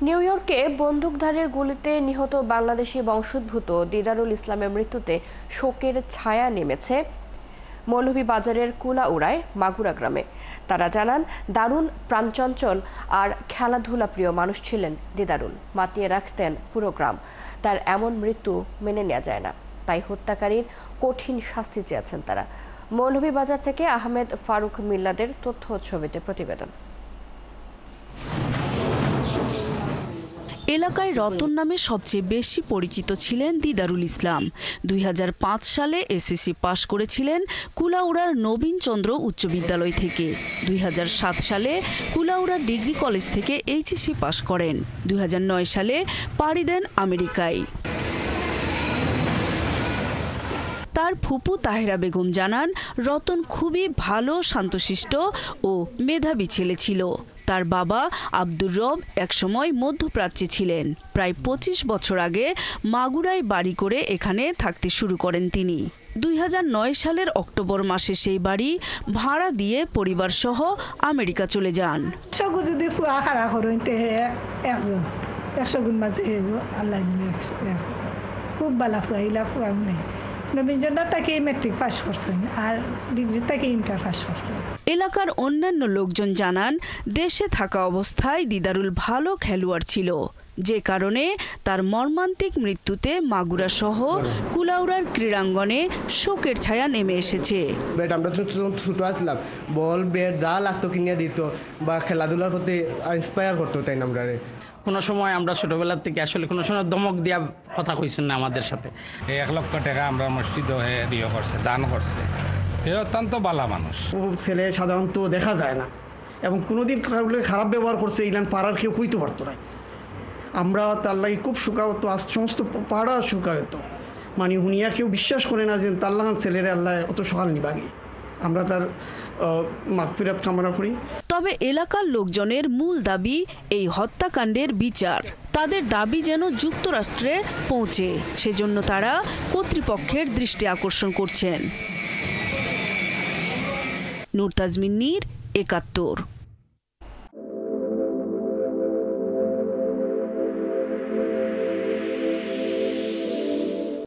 New ইয়র্কে বন্দুকধারীর গুলিতে নিহত বাংলাদেশি বংশোদ্ভূত দিদারুল ইসলামের মৃত্যুতে শোকের ছায়া নেমেছে মৌলভীবাজারের কুলাউড়ায় মাগুরা গ্রামে। তারা জানান, দারুণ প্রাণচঞ্চল আর খেলাধুলা প্রিয় মানুষ ছিলেন দিদারুল। মাতিয়ে রাখতেন পুরো গ্রাম। তার এমন মৃত্যু মেনে নেওয়া যায় না, তাই হত্যাকারীর কঠিন শাস্তি চেয়েছেন তারা। মৌলভীবাজার থেকে আহমেদ ফারুক মিল্লাদের তথ্য ছবিতে প্রতিবেদন। এলাকায় রতন নামে সবচেয়ে বেশি পরিচিত ছিলেন দিদারুল ইসলাম। 2005 সালে এসএসসি পাশ করেছিলেন কুলাউড়ার নবীন চন্দ্র উচ্চ বিদ্যালয় থেকে। 2007 সালে কুলাউড়া ডিগ্রি কলেজ থেকে এইচএসসি পাশ করেন। 2009 সালে পাড়ি দেন আমেরিকায়। তার ফুপু তাহেরা বেগম জানান, রতন খুবই ভালো, শান্তশিষ্ট ও মেধাবী ছেলে ছিল। তার বাবা আব্দুর রব একসময় মধ্যপ্রাচ্যে ছিলেন। প্রায় 25 বছর আগে মাগুরায় বাড়ি করে এখানে থাকতে শুরু করেন তিনি। 2009 সালের অক্টোবর মাসে সেই বাড়ি ভাড়া দিয়ে পরিবার সহ আমেরিকা চলে যান। যদি একজন 100 গুণ মাঝে আল্লাহ খুব ভালো ফুয়াইলা ফুয়া নেই। মেট্রিক পাস করছেন আর ডিগ্রি থেকে ইন্টার পাস করছেন। এলাকার অন্যান্য লোকজন জানান, দেশে থাকা অবস্থায় দিদারুল ভালো খেলোয়াড় ছিল, যে কারণে তার মর্মান্তিক মৃত্যুতে মাগুরা সহ কুলাউড়ার ক্রীড়াঙ্গনে শোকের ছায়া নেমে এসেছে। আমরা ছোট আসলাম, বল ব্যাট যা লাগতো কিনে দিত বা খেলাধুলার প্রতি ইন্সপায়ার করতো, তাই না? আমরা কোনো সময় আমরা ছোটবেলার থেকে আসলে কোনো সময় ধমক দিয়া কথা কইছেন না আমাদের সাথে। 1 লক্ষ টাকা আমরা মসজিদে দিয়ে করছে, দান করছে। এ অত্যন্ত ভালো মানুষ। ছেলে সাধারণত দেখা যায় না এবং কোনোদিন খারাপ ব্যবহার করছে ইলান পাড়ার কেউ কইতে পারতো না। আমরা তার লাগে খুব শুকাহত, সমস্ত পাড়া শুকাহত, মানে হুনিয়া কেউ বিশ্বাস করে না যে তার লাগান ছেলের আল্লাহ অত সকাল নিবাগে। আমরা তার মাগফিরাত কামনা করি। তবে এলাকার লোকজনের মূল দাবি এই হত্যাকাণ্ডের বিচার। তাদের দাবি যেন যুক্তরাষ্ট্রে পৌঁছে, সেজন্য তারা কর্তৃপক্ষের দৃষ্টি আকর্ষণ করছেন। নূর তাজমিন নীর, 71।